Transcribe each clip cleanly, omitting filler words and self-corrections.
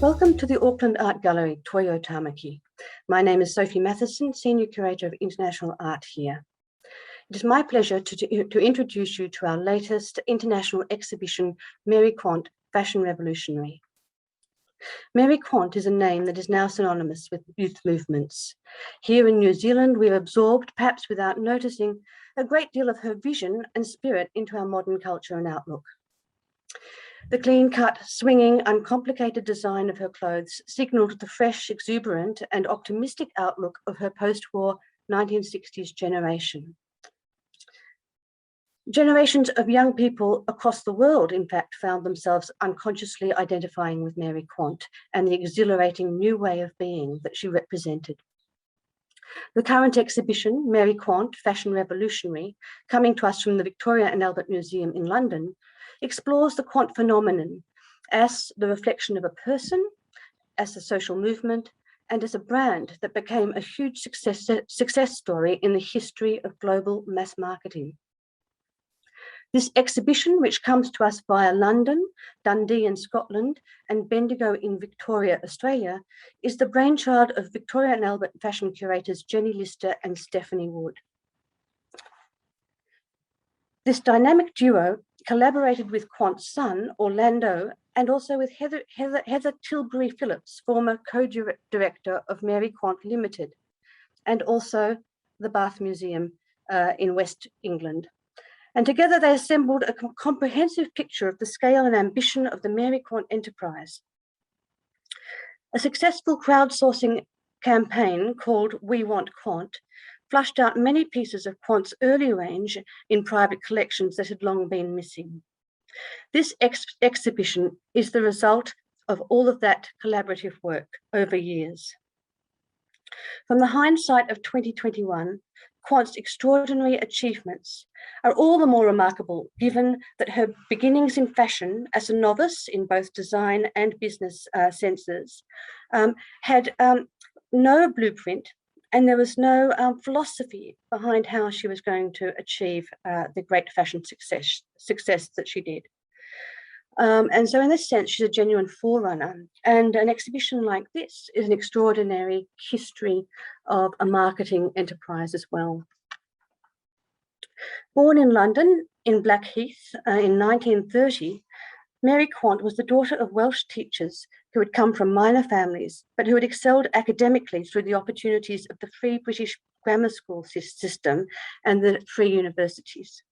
Welcome to the Auckland Art Gallery, Toyo Tamaki. My name is Sophie Matthiesson, Senior Curator of International Art here. It is my pleasure to introduce you to our latest international exhibition, Mary Quant Fashion Revolutionary. Mary Quant is a name that is now synonymous with youth movements. Here in New Zealand, we've absorbed, perhaps without noticing, a great deal of her vision and spirit into our modern culture and outlook. The clean-cut, swinging, uncomplicated design of her clothes signalled the fresh, exuberant and optimistic outlook of her post-war 1960s generation. Generations of young people across the world, in fact, found themselves unconsciously identifying with Mary Quant and the exhilarating new way of being that she represented. The current exhibition, Mary Quant Fashion Revolutionary, coming to us from the Victoria and Albert Museum in London, explores the Quant phenomenon as the reflection of a person, as a social movement, and as a brand that became a huge success story in the history of global mass marketing. This exhibition, which comes to us via London, Dundee in Scotland, and Bendigo in Victoria, Australia, is the brainchild of Victoria and Albert fashion curators Jenny Lister and Stephanie Wood. This dynamic duo collaborated with Quant's son, Orlando, and also with Heather Tilbury Phillips, former co-director of Mary Quant Limited, and also the Bath Museum in West England. And together they assembled a comprehensive picture of the scale and ambition of the Mary Quant enterprise. A successful crowdsourcing campaign called We Want Quant flushed out many pieces of Quant's early range in private collections that had long been missing. This exhibition is the result of all of that collaborative work over years. From the hindsight of 2021, Quant's extraordinary achievements are all the more remarkable given that her beginnings in fashion as a novice in both design and business senses had no blueprint, and there was no philosophy behind how she was going to achieve the great fashion success that she did. And so in this sense, she's a genuine forerunner. And an exhibition like this is an extraordinary history of a marketing enterprise as well. Born in London, in Blackheath, in 1930, Mary Quant was the daughter of Welsh teachers who had come from minor families, but who had excelled academically through the opportunities of the free British grammar school system and the free universities.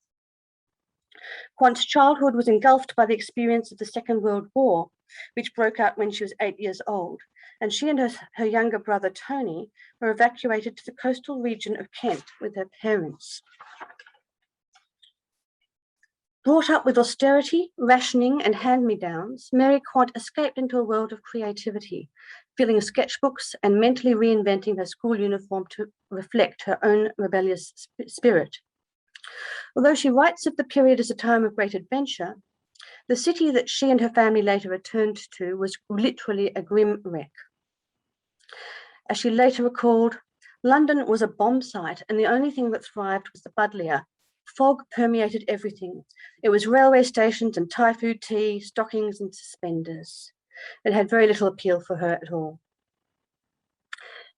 Quant's childhood was engulfed by the experience of the Second World War, which broke out when she was 8 years old, and she and her younger brother Tony were evacuated to the coastal region of Kent with her parents. Brought up with austerity, rationing, and hand-me-downs, Mary Quant escaped into a world of creativity, filling sketchbooks and mentally reinventing her school uniform to reflect her own rebellious spirit. Although she writes of the period as a time of great adventure, the city that she and her family later returned to was literally a grim wreck. As she later recalled, London was a bomb site, and the only thing that thrived was the buddleia. Fog permeated everything. It was railway stations and Thai food tea, stockings and suspenders. It had very little appeal for her at all.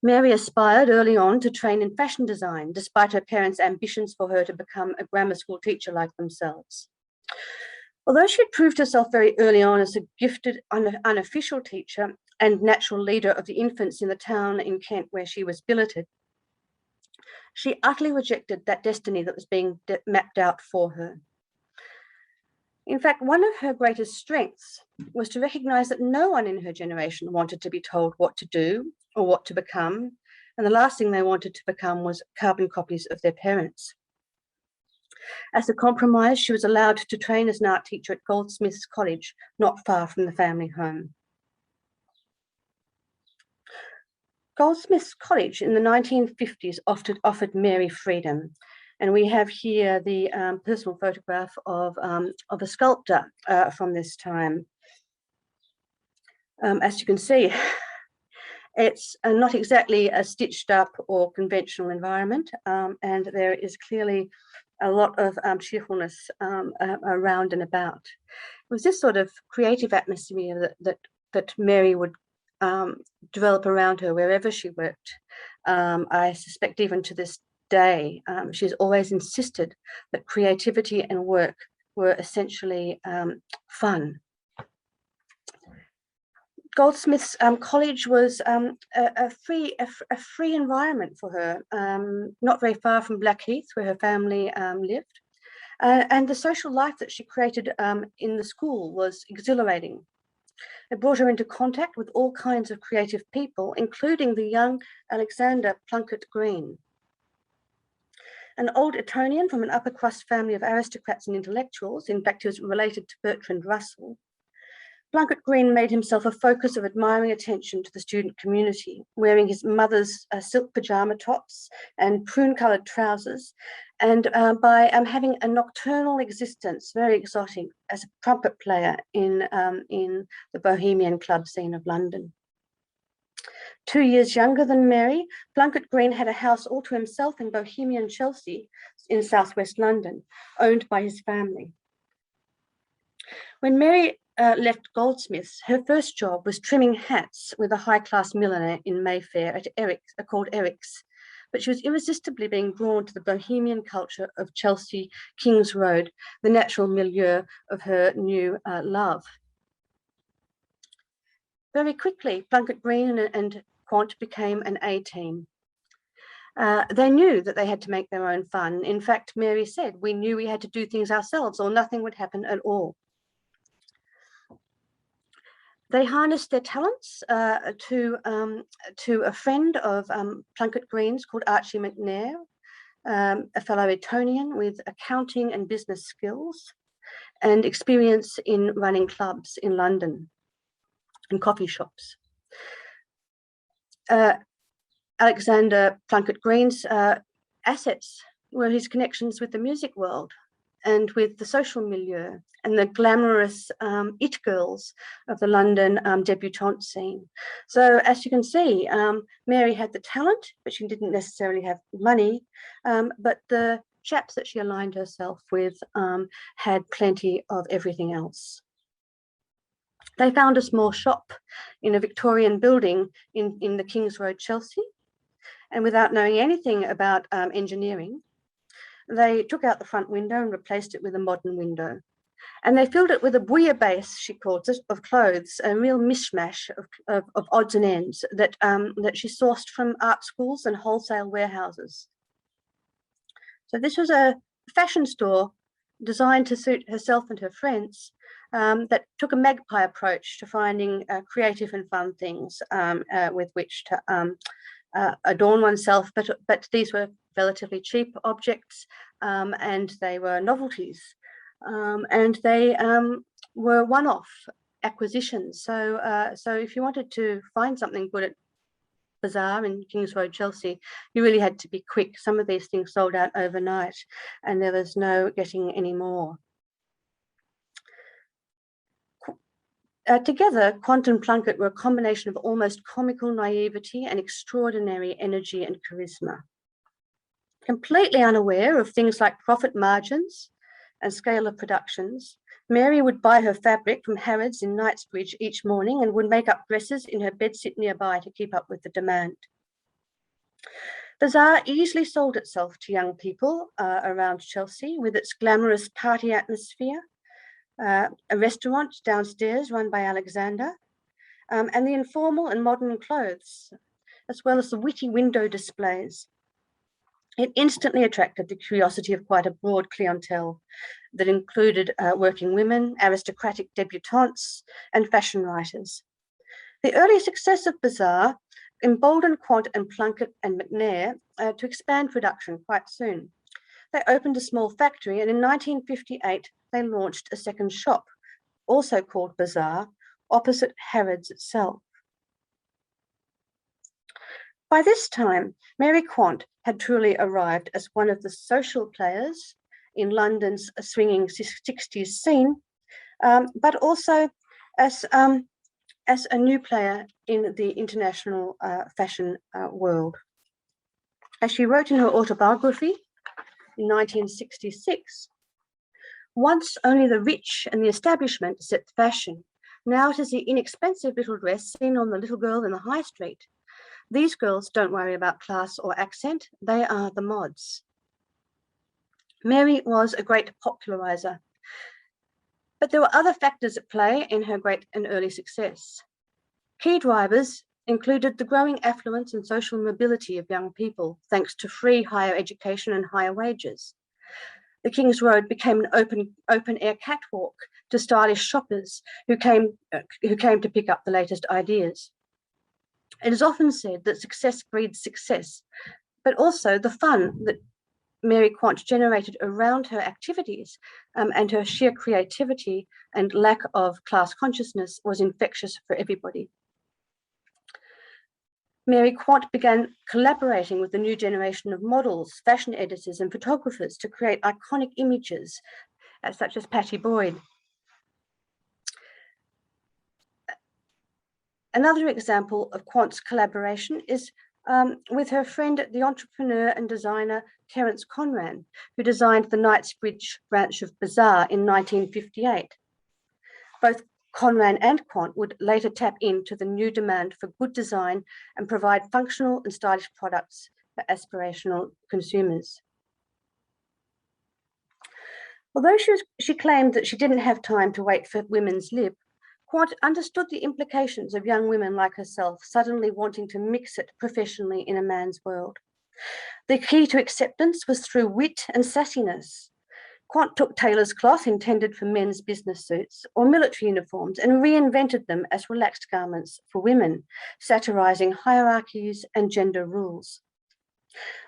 Mary aspired early on to train in fashion design, despite her parents' ambitions for her to become a grammar school teacher like themselves. Although she had proved herself very early on as a gifted, unofficial teacher and natural leader of the infants in the town in Kent where she was billeted, she utterly rejected that destiny that was being mapped out for her. In fact, one of her greatest strengths was to recognize that no one in her generation wanted to be told what to do or what to become, and the last thing they wanted to become was carbon copies of their parents. As a compromise, she was allowed to train as an art teacher at Goldsmiths College, not far from the family home. Goldsmiths College in the 1950s offered Mary freedom. And we have here the personal photograph of a sculptor from this time. As you can see, it's not exactly a stitched up or conventional environment, and there is clearly a lot of cheerfulness around and about. It was this sort of creative atmosphere that Mary would develop around her wherever she worked. I suspect even to this day, she's always insisted that creativity and work were essentially fun. Goldsmiths College was a free environment for her, not very far from Blackheath, where her family lived. And the social life that she created in the school was exhilarating. It brought her into contact with all kinds of creative people, including the young Alexander Plunkett Green, an old Etonian from an upper crust family of aristocrats and intellectuals. In fact, he was related to Bertrand Russell. Plunkett Green made himself a focus of admiring attention to the student community, wearing his mother's silk pajama tops and prune-coloured trousers, and by having a nocturnal existence, very exotic, as a trumpet player in the bohemian club scene of London. 2 years younger than Mary, Plunkett Green had a house all to himself in bohemian Chelsea in southwest London, owned by his family. When Mary left Goldsmiths, her first job was trimming hats with a high-class milliner in Mayfair at called Eric's, but she was irresistibly being drawn to the bohemian culture of Chelsea, King's Road, the natural milieu of her new love. Very quickly, Plunkett Green and Quant became an A-team. They knew that they had to make their own fun. In fact, Mary said, "We knew we had to do things ourselves or nothing would happen at all." They harnessed their talents to a friend of Plunkett Green's called Archie McNair, a fellow Etonian with accounting and business skills and experience in running clubs in London and coffee shops. Alexander Plunkett Green's assets were his connections with the music world and with the social milieu and the glamorous it girls of the London debutante scene. So as you can see, Mary had the talent, but she didn't necessarily have money, but the chaps that she aligned herself with had plenty of everything else. They found a small shop in a Victorian building in the King's Road, Chelsea, and without knowing anything about engineering, they took out the front window and replaced it with a modern window. And they filled it with a bouillabaisse, she calls it, of clothes, a real mishmash of odds and ends that she sourced from art schools and wholesale warehouses. So this was a fashion store designed to suit herself and her friends that took a magpie approach to finding creative and fun things with which to adorn oneself, but these were relatively cheap objects and they were novelties. And they were one-off acquisitions. So if you wanted to find something good at Bazaar in King's Road, Chelsea, you really had to be quick. Some of these things sold out overnight and there was no getting any more. Together, Quant and Plunkett were a combination of almost comical naivety and extraordinary energy and charisma. Completely unaware of things like profit margins and scale of productions, Mary would buy her fabric from Harrods in Knightsbridge each morning and would make up dresses in her bedsit nearby to keep up with the demand. Bazaar easily sold itself to young people around Chelsea with its glamorous party atmosphere, a restaurant downstairs run by Alexander, and the informal and modern clothes, as well as the witty window displays. It instantly attracted the curiosity of quite a broad clientele that included working women, aristocratic debutantes, and fashion writers. The early success of Bazaar emboldened Quant and Plunkett and McNair to expand production quite soon. They opened a small factory, and in 1958, they launched a second shop, also called Bazaar, opposite Harrods itself. By this time, Mary Quant had truly arrived as one of the social players in London's swinging 60s scene, but also as a new player in the international fashion world. As she wrote in her autobiography in 1966, "Once only the rich and the establishment set fashion. Now it is the inexpensive little dress seen on the little girl in the high street. These girls don't worry about class or accent, they are the mods. Mary was a great popularizer, but there were other factors at play in her great and early success. Key drivers included the growing affluence and social mobility of young people, thanks to free higher education and higher wages. The King's Road became an open-air catwalk to stylish shoppers who came to pick up the latest ideas. It is often said that success breeds success, but also the fun that Mary Quant generated around her activities and her sheer creativity and lack of class consciousness was infectious for everybody. Mary Quant began collaborating with the new generation of models, fashion editors, and photographers to create iconic images, such as Patty Boyd. Another example of Quant's collaboration is with her friend, the entrepreneur and designer Terence Conran, who designed the Knightsbridge branch of Bazaar in 1958. Both Conran and Quant would later tap into the new demand for good design and provide functional and stylish products for aspirational consumers. Although she claimed that she didn't have time to wait for women's lib, Quant understood the implications of young women like herself suddenly wanting to mix it professionally in a man's world. The key to acceptance was through wit and sassiness. Quant took tailor's cloth intended for men's business suits or military uniforms and reinvented them as relaxed garments for women, satirizing hierarchies and gender rules.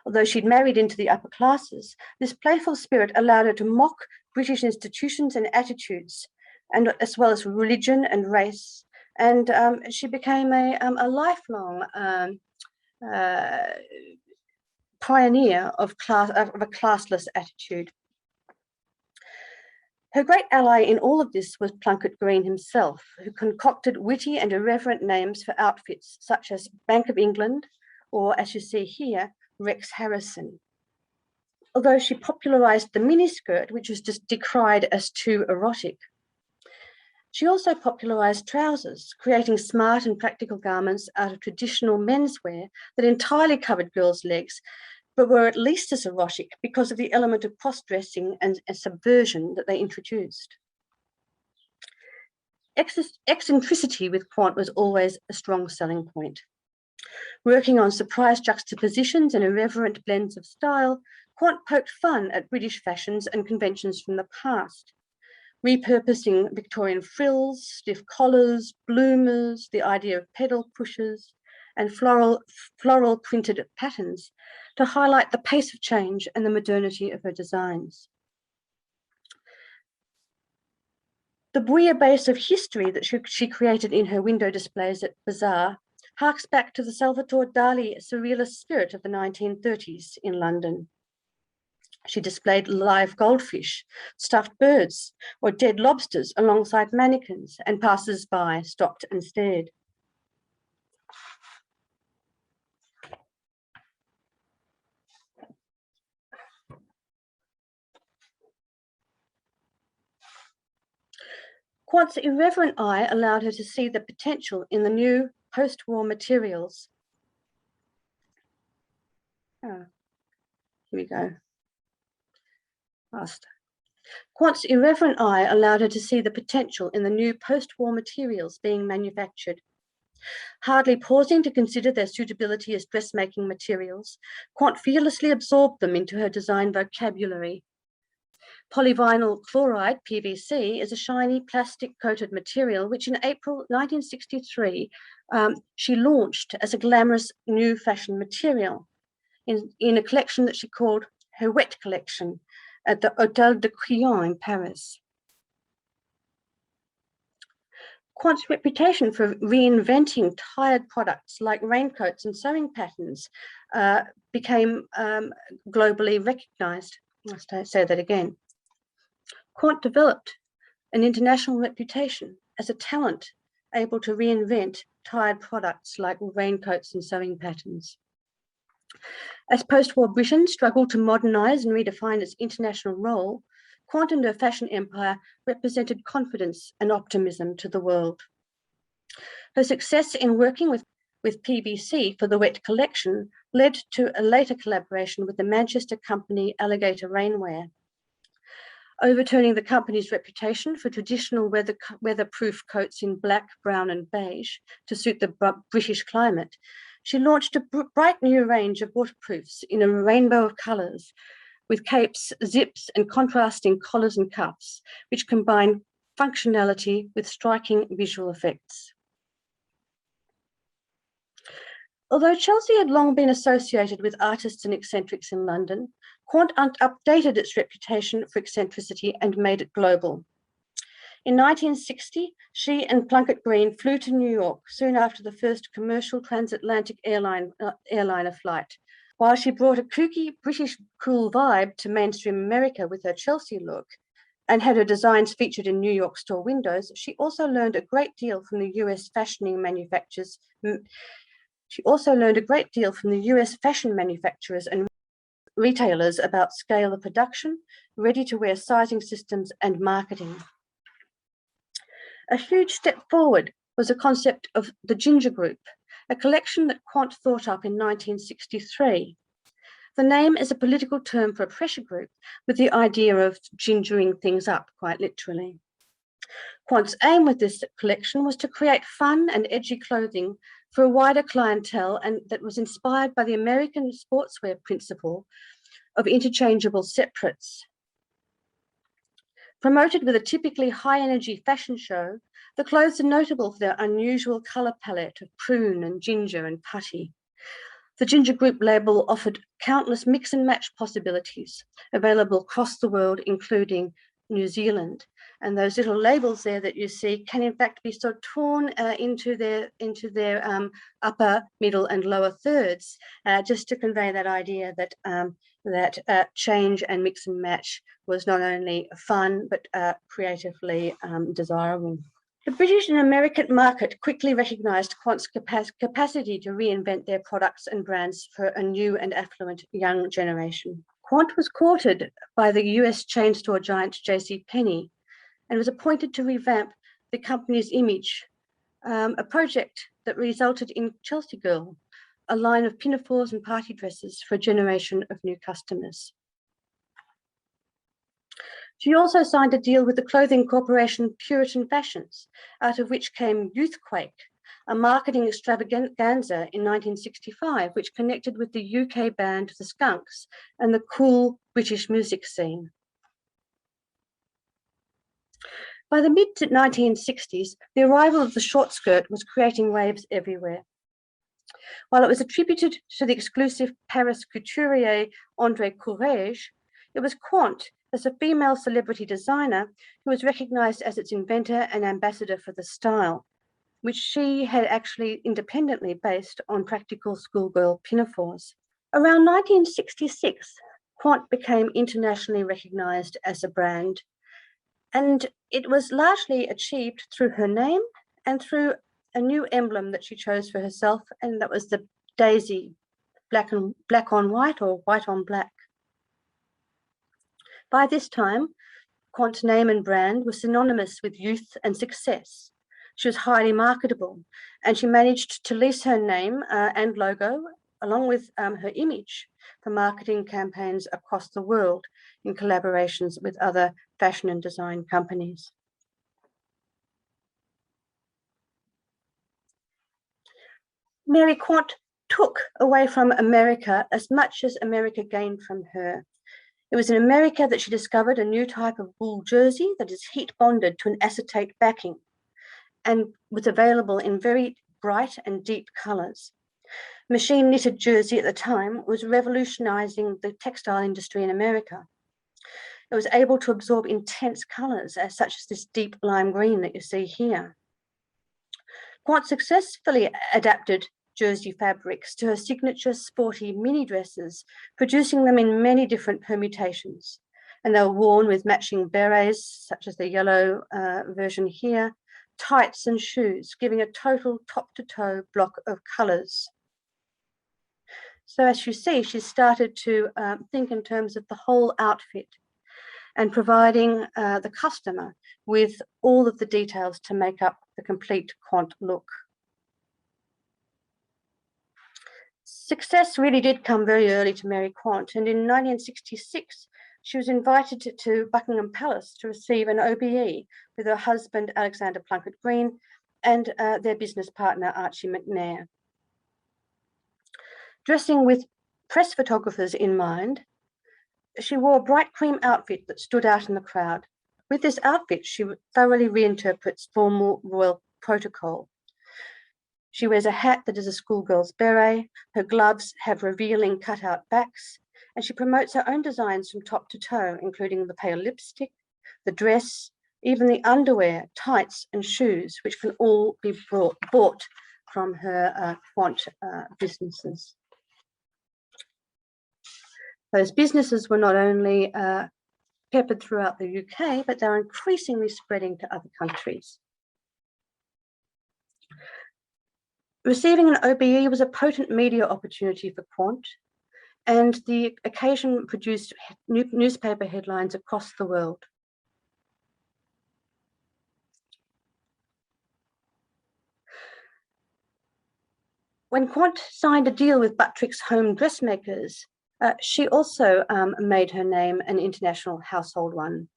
Although she'd married into the upper classes, this playful spirit allowed her to mock British institutions and attitudes, and as well as religion and race. And she became a lifelong pioneer of a classless attitude. Her great ally in all of this was Plunket Green himself, who concocted witty and irreverent names for outfits such as Bank of England, or as you see here, Rex Harrison. Although she popularized the miniskirt, which was just decried as too erotic. She also popularized trousers, creating smart and practical garments out of traditional menswear that entirely covered girls' legs, but were at least as erotic because of the element of cross-dressing and subversion that they introduced. Eccentricity with Quant was always a strong selling point. Working on surprise juxtapositions and irreverent blends of style, Quant poked fun at British fashions and conventions from the past, repurposing Victorian frills, stiff collars, bloomers, the idea of pedal pushers, and floral printed patterns to highlight the pace of change and the modernity of her designs. The bouillabaisse of history that she created in her window displays at Bazaar harks back to the Salvador Dali surrealist spirit of the 1930s in London. She displayed live goldfish, stuffed birds, or dead lobsters alongside mannequins, and passers-by stopped and stared. Quant's irreverent eye allowed her to see the potential in the new post-war materials. Here we go. Fast. Quant's irreverent eye allowed her to see the potential in the new post-war materials being manufactured. Hardly pausing to consider their suitability as dressmaking materials, Quant fearlessly absorbed them into her design vocabulary. Polyvinyl chloride, PVC, is a shiny plastic-coated material which in April 1963 she launched as a glamorous new fashion material in a collection that she called her wet collection at the Hôtel de Crillon in Paris. Quant's reputation for reinventing tired products like raincoats and sewing patterns became globally recognized. Must I say that again? Quant developed an international reputation as a talent able to reinvent tired products like raincoats and sewing patterns. As post-war Britain struggled to modernize and redefine its international role, Quant and her fashion empire represented confidence and optimism to the world. Her success in working with PBC for the wet collection led to a later collaboration with the Manchester company Alligator Rainwear, overturning the company's reputation for traditional weatherproof coats in black, brown, and beige to suit the British climate. She launched a bright new range of waterproofs in a rainbow of colours, with capes, zips, and contrasting collars and cuffs, which combine functionality with striking visual effects. Although Chelsea had long been associated with artists and eccentrics in London, Quant updated its reputation for eccentricity and made it global. In 1960, she and Plunkett Green flew to New York soon after the first commercial transatlantic airliner flight. While she brought a kooky British cool vibe to mainstream America with her Chelsea look and had her designs featured in New York store windows, she also learned a great deal from the US fashion manufacturers and retailers about scale of production, ready-to-wear sizing systems, and marketing. A huge step forward was the concept of the Ginger Group, a collection that Quant thought up in 1963. The name is a political term for a pressure group with the idea of gingering things up, quite literally. Quant's aim with this collection was to create fun and edgy clothing for a wider clientele, and that was inspired by the American sportswear principle of interchangeable separates. Promoted with a typically high-energy fashion show, the clothes are notable for their unusual colour palette of prune and ginger and putty. The Ginger Group label offered countless mix and match possibilities available across the world, including New Zealand. And those little labels there that you see can in fact be sort of torn into their upper, middle, and lower thirds, just to convey that idea that change and mix and match was not only fun but creatively desirable. The British and American market quickly recognised Quant's capacity to reinvent their products and brands for a new and affluent young generation. Quant was courted by the US chain store giant JCPenney and was appointed to revamp the company's image, a project that resulted in Chelsea Girl, a line of pinafores and party dresses for a generation of new customers. She also signed a deal with the clothing corporation Puritan Fashions, out of which came Youthquake, a marketing extravaganza in 1965, which connected with the UK band The Skunks and the cool British music scene. By the mid-1960s, the arrival of the short skirt was creating waves everywhere. While it was attributed to the exclusive Paris couturier André Courrèges, it was Quant, as a female celebrity designer, who was recognised as its inventor and ambassador for the style, which she had actually independently based on practical schoolgirl pinafores. Around 1966, Quant became internationally recognised as a brand, and it was largely achieved through her name and through a new emblem that she chose for herself, and that was the daisy, black on white or white on black. By this time, Quant's name and brand were synonymous with youth and success. She was highly marketable, and she managed to lease her name and logo, along with her image, for marketing campaigns across the world in collaborations with other fashion and design companies. Mary Quant took away from America as much as America gained from her. It was in America that she discovered a new type of wool jersey that is heat bonded to an acetate backing and was available in very bright and deep colours. Machine knitted jersey at the time was revolutionising the textile industry in America. It was able to absorb intense colours, such as this deep lime green that you see here. Quant successfully adapted jersey fabrics to her signature sporty mini dresses, producing them in many different permutations. And they were worn with matching berets, such as the yellow version here, tights and shoes, giving a total top-to-toe block of colours. So as you see, she started to think in terms of the whole outfit. and providing the customer with all of the details to make up the complete Quant look. Success really did come very early to Mary Quant, and in 1966, she was invited to Buckingham Palace to receive an OBE with her husband, Alexander Plunkett Green, and their business partner, Archie McNair. Dressing with press photographers in mind, she wore a bright cream outfit that stood out in the crowd. With this outfit, she thoroughly reinterprets formal royal protocol. She wears a hat that is a schoolgirl's beret, her gloves have revealing cut-out backs, and she promotes her own designs from top to toe, including the pale lipstick, the dress, even the underwear, tights, and shoes, which can all be bought from her Quant businesses. Those businesses were not only peppered throughout the UK, but they're increasingly spreading to other countries. Receiving an OBE was a potent media opportunity for Quant, and the occasion produced newspaper headlines across the world. When Quant signed a deal with Buttrick's Home Dressmakers, she also made her name an international household one.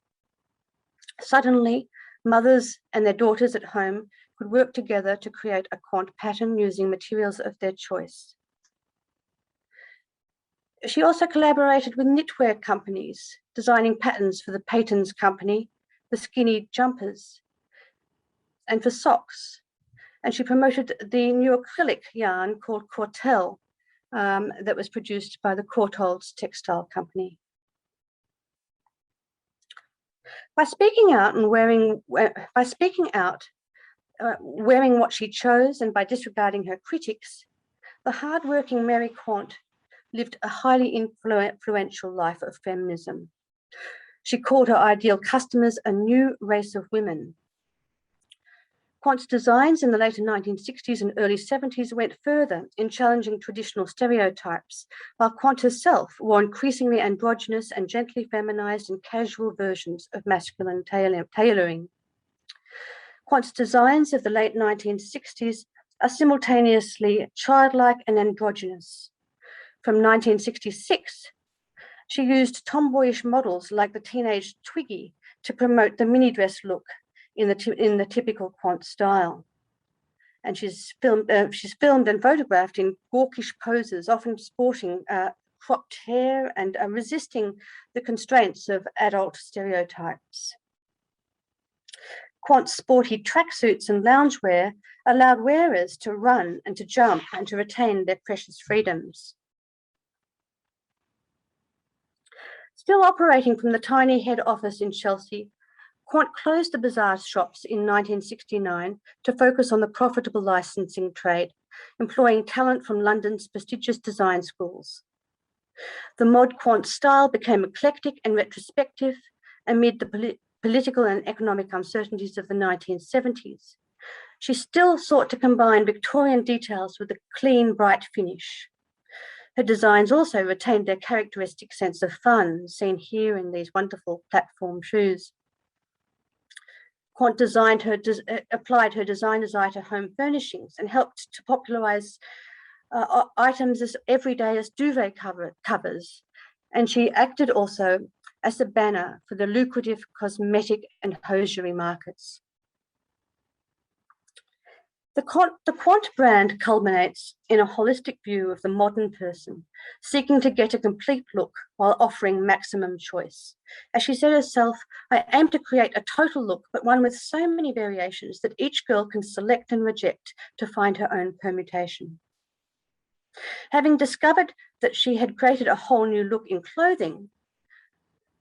Suddenly, mothers and their daughters at home could work together to create a Quant pattern using materials of their choice. She also collaborated with knitwear companies, designing patterns for the Peyton's Company, the Skinny Jumpers, and for socks. And she promoted the new acrylic yarn called Cortel that was produced by the Courtaulds Textile Company. By speaking out and wearing what she chose and by disregarding her critics, the hardworking Mary Quant lived a highly influential life of feminism. She called her ideal customers a new race of women. Quant's designs in the later 1960s and early 70s went further in challenging traditional stereotypes, while Quant herself wore increasingly androgynous and gently feminized and casual versions of masculine tailoring. Quant's designs of the late 1960s are simultaneously childlike and androgynous. From 1966, she used tomboyish models like the teenage Twiggy to promote the mini dress look in the typical Quant style. And she's filmed and photographed in gawkish poses, often sporting cropped hair and resisting the constraints of adult stereotypes. Quant's sporty tracksuits and loungewear allowed wearers to run and to jump and to retain their precious freedoms. Still operating from the tiny head office in Chelsea, Quant closed the bazaar shops in 1969 to focus on the profitable licensing trade, employing talent from London's prestigious design schools. The mod Quant style became eclectic and retrospective amid the political and economic uncertainties of the 1970s. She still sought to combine Victorian details with a clean, bright finish. Her designs also retained their characteristic sense of fun, seen here in these wonderful platform shoes. Quant applied her designers' eye to home furnishings and helped to popularize items as everyday as duvet covers. And she acted also as a banner for the lucrative cosmetic and hosiery markets. The Quant brand culminates in a holistic view of the modern person, seeking to get a complete look while offering maximum choice. As she said herself, I aim to create a total look, but one with so many variations that each girl can select and reject to find her own permutation. Having discovered that she had created a whole new look in clothing,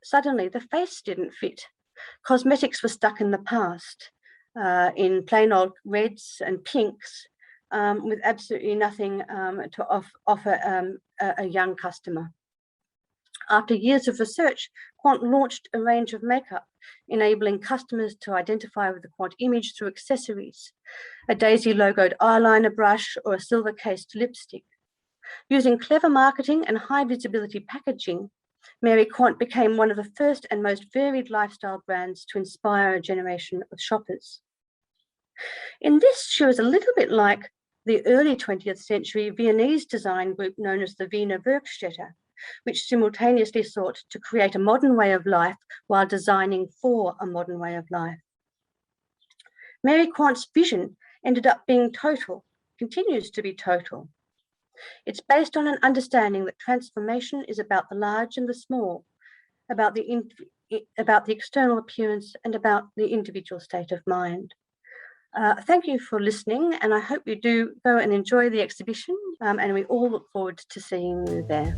suddenly the face didn't fit. Cosmetics were stuck in the past. In plain old reds and pinks, with absolutely nothing to offer a young customer. After years of research, Quant launched a range of makeup, enabling customers to identify with the Quant image through accessories, a daisy logoed eyeliner brush or a silver cased lipstick. Using clever marketing and high visibility packaging, Mary Quant became one of the first and most varied lifestyle brands to inspire a generation of shoppers. In this, she was a little bit like the early 20th century Viennese design group known as the Wiener Werkstätte, which simultaneously sought to create a modern way of life while designing for a modern way of life. Mary Quant's vision ended up being total, continues to be total. It's based on an understanding that transformation is about the large and the small, about the external appearance, and about the individual state of mind. Thank you for listening, and I hope you do go and enjoy the exhibition, and we all look forward to seeing you there.